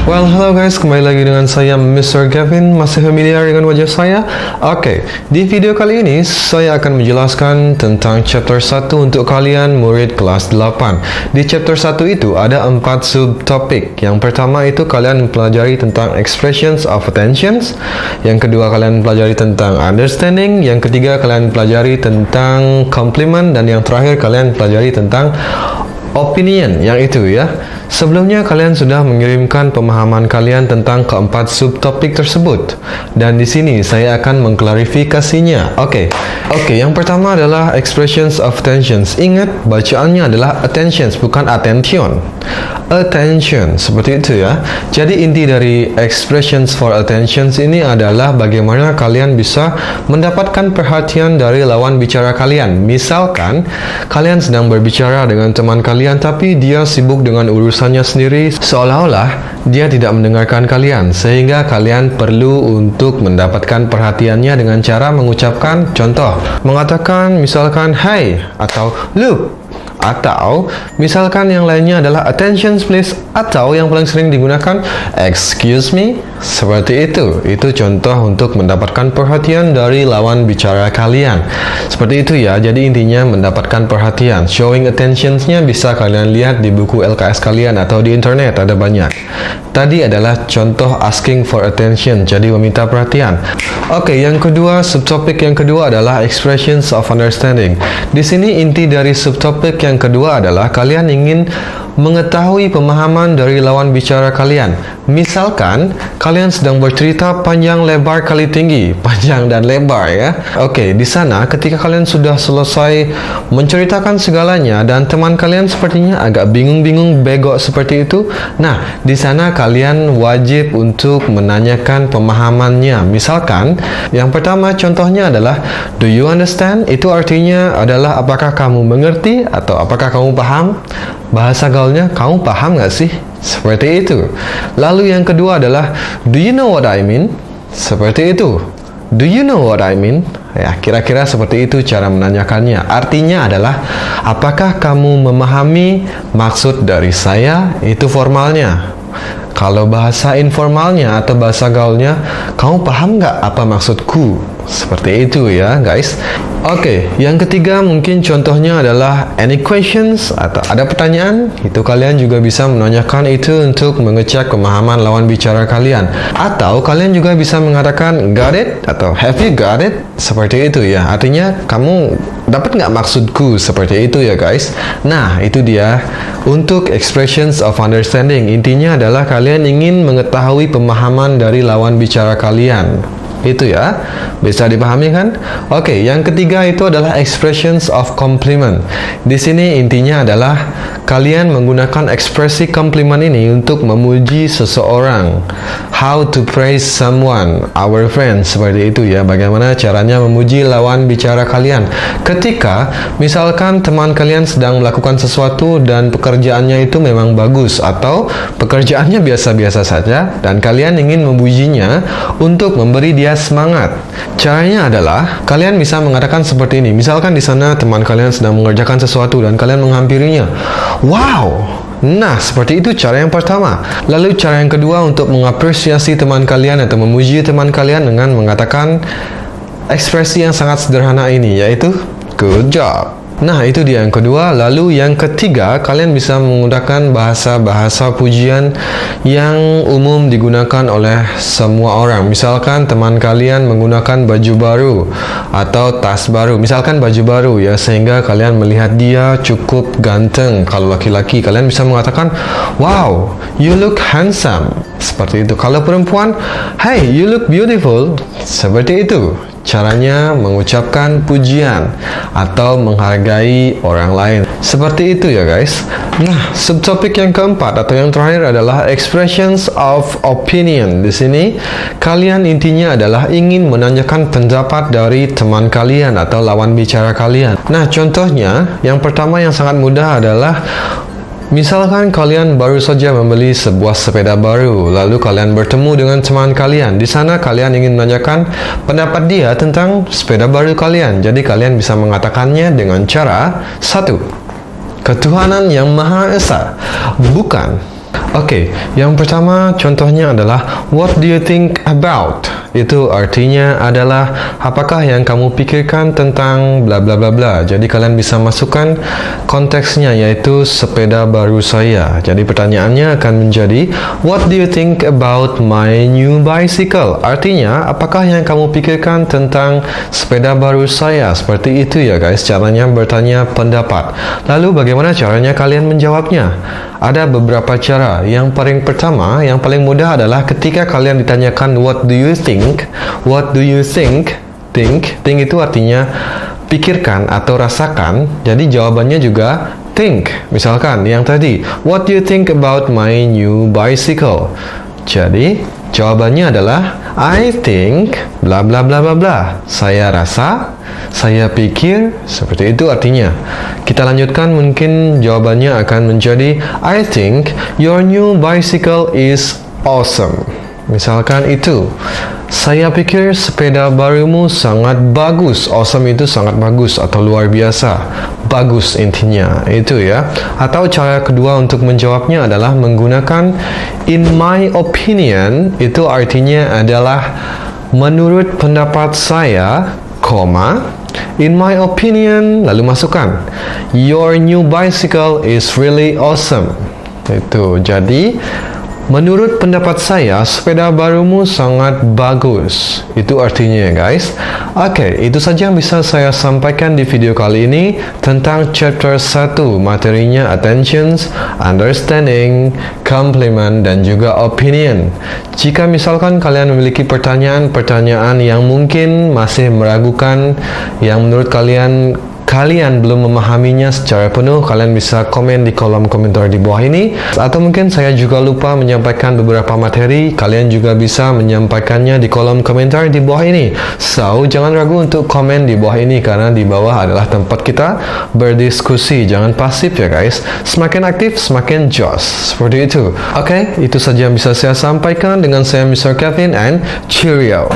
Well, hello guys, kembali lagi dengan saya Mr. Kevin. Masih familiar dengan wajah saya? Oke, di video kali ini saya akan menjelaskan tentang chapter 1 untuk kalian murid kelas 8. Di chapter 1 itu ada 4 subtopik. Yang pertama itu kalian mempelajari tentang expressions of attentions. Yang kedua kalian mempelajari tentang understanding. Yang ketiga kalian mempelajari tentang compliment. Dan yang terakhir kalian mempelajari tentang opinion, yang itu ya. Sebelumnya kalian sudah mengirimkan pemahaman kalian tentang keempat subtopik tersebut, dan di sini saya akan mengklarifikasinya. Oke, yang pertama adalah expressions of attentions. Ingat, bacaannya adalah attentions, bukan attention. Attention, seperti itu ya. Jadi inti dari expressions for attentions ini adalah bagaimana kalian bisa mendapatkan perhatian dari lawan bicara kalian. Misalkan kalian sedang berbicara dengan teman kalian, tapi dia sibuk dengan urusannya sendiri, seolah-olah dia tidak mendengarkan kalian, sehingga kalian perlu untuk mendapatkan perhatiannya dengan cara mengucapkan contoh, mengatakan misalkan "Hey" atau "Look", atau misalkan yang lainnya adalah "Attention please", atau yang paling sering digunakan "Excuse me". Seperti itu. Itu contoh untuk mendapatkan perhatian dari lawan bicara kalian. Seperti itu ya. Jadi intinya mendapatkan perhatian. Showing attentionsnya bisa kalian lihat di buku LKS kalian atau di internet, ada banyak. Tadi adalah contoh asking for attention, jadi meminta perhatian. Oke, yang kedua, subtopik yang kedua adalah expressions of understanding. Di sini inti dari subtopik yang kedua adalah kalian ingin mengetahui pemahaman dari lawan bicara kalian. Misalkan kalian sedang bercerita panjang lebar kali tinggi, panjang dan lebar ya. Oke, di sana ketika kalian sudah selesai menceritakan segalanya dan teman kalian sepertinya agak bingung-bingung bego seperti itu, nah di sana kalian wajib untuk menanyakan pemahamannya. Misalkan yang pertama contohnya adalah "Do you understand?" Itu artinya adalah apakah kamu mengerti atau apakah kamu paham? Bahasa gaulnya, kamu paham nggak sih? Seperti itu. Lalu yang kedua adalah "Do you know what I mean?" Seperti itu. "Do you know what I mean?" Ya, kira-kira seperti itu cara menanyakannya. Artinya adalah apakah kamu memahami maksud dari saya? Itu formalnya. Kalau bahasa informalnya atau bahasa gaulnya, kamu paham nggak apa maksudku? Seperti itu ya guys. Oke, yang ketiga mungkin contohnya adalah any questions atau ada pertanyaan. Itu kalian juga bisa menanyakan itu untuk mengecek pemahaman lawan bicara kalian. Atau kalian juga bisa mengatakan got it atau have you got it? Seperti itu ya. Artinya kamu dapat nggak maksudku? Seperti itu ya guys. Nah, itu dia untuk expressions of understanding. Intinya adalah kalian ingin mengetahui pemahaman dari lawan bicara kalian. Itu ya, bisa dipahami kan? Oke, yang ketiga itu adalah expressions of compliment. Di sini intinya adalah kalian menggunakan ekspresi compliment ini untuk memuji seseorang. How to praise someone, our friend, seperti itu ya. Bagaimana caranya memuji lawan bicara kalian. Ketika misalkan teman kalian sedang melakukan sesuatu dan pekerjaannya itu memang bagus atau pekerjaannya biasa-biasa saja dan kalian ingin memujinya untuk memberi dia semangat. Caranya adalah kalian bisa mengatakan seperti ini. Misalkan di sana teman kalian sedang mengerjakan sesuatu dan kalian menghampirinya. Wow! Nah, seperti itu cara yang pertama. Lalu cara yang kedua untuk mengapresiasi teman kalian atau memuji teman kalian dengan mengatakan ekspresi yang sangat sederhana ini, yaitu good job. Nah, itu dia yang kedua. Lalu yang ketiga, kalian bisa menggunakan bahasa-bahasa pujian yang umum digunakan oleh semua orang. Misalkan teman kalian menggunakan baju baru atau tas baru. Misalkan baju baru ya, sehingga kalian melihat dia cukup ganteng. Kalau laki-laki, kalian bisa mengatakan, "Wow, you look handsome." Seperti itu. Kalau perempuan, "Hey, you look beautiful." Seperti itu caranya mengucapkan pujian atau menghargai orang lain. Seperti itu ya guys. Nah, subtopik yang keempat atau yang terakhir adalah expressions of opinion. Di sini kalian intinya adalah ingin menanyakan pendapat dari teman kalian atau lawan bicara kalian. Nah, contohnya yang pertama yang sangat mudah adalah misalkan kalian baru saja membeli sebuah sepeda baru, lalu kalian bertemu dengan teman kalian. Di sana kalian ingin menanyakan pendapat dia tentang sepeda baru kalian. Jadi kalian bisa mengatakannya dengan cara 1. Ketuhanan yang Maha Esa. Bukan. Oke, yang pertama contohnya adalah what do you think about? Itu artinya adalah apakah yang kamu pikirkan tentang bla bla bla bla. Jadi kalian bisa masukkan konteksnya yaitu sepeda baru saya. Jadi pertanyaannya akan menjadi what do you think about my new bicycle? Artinya apakah yang kamu pikirkan tentang sepeda baru saya? Seperti itu ya guys, caranya bertanya pendapat. Lalu bagaimana caranya kalian menjawabnya? Ada beberapa cara. Yang paling pertama, yang paling mudah adalah ketika kalian ditanyakan what do you think? What do you think? Think itu artinya pikirkan atau rasakan. Jadi jawabannya juga think. Misalkan yang tadi, what do you think about my new bicycle? Jadi jawabannya adalah I think bla bla bla bla bla. Saya rasa, saya pikir, seperti itu artinya. Kita lanjutkan, mungkin jawabannya akan menjadi I think your new bicycle is awesome. Misalkan itu, saya pikir sepeda barumu sangat bagus. Awesome itu sangat bagus atau luar biasa. Bagus intinya, itu ya. Atau cara kedua untuk menjawabnya adalah menggunakan in my opinion. Itu artinya adalah menurut pendapat saya, in my opinion, lalu masukkan your new bicycle is really awesome. Itu, jadi menurut pendapat saya, sepeda barumu sangat bagus. Itu artinya ya guys. Oke, itu saja yang bisa saya sampaikan di video kali ini tentang chapter 1. Materinya attentions, understanding, complement, dan juga opinion. Jika misalkan kalian memiliki pertanyaan-pertanyaan yang mungkin masih meragukan, yang menurut kalian belum memahaminya secara penuh, kalian bisa komen di kolom komentar di bawah ini. Atau mungkin saya juga lupa menyampaikan beberapa materi, kalian juga bisa menyampaikannya di kolom komentar di bawah ini. So, jangan ragu untuk komen di bawah ini, karena di bawah adalah tempat kita berdiskusi. Jangan pasif ya guys. Semakin aktif, semakin joss. Seperti itu. Oke, itu saja yang bisa saya sampaikan. Dengan saya Mr. Kevin, and cheerio.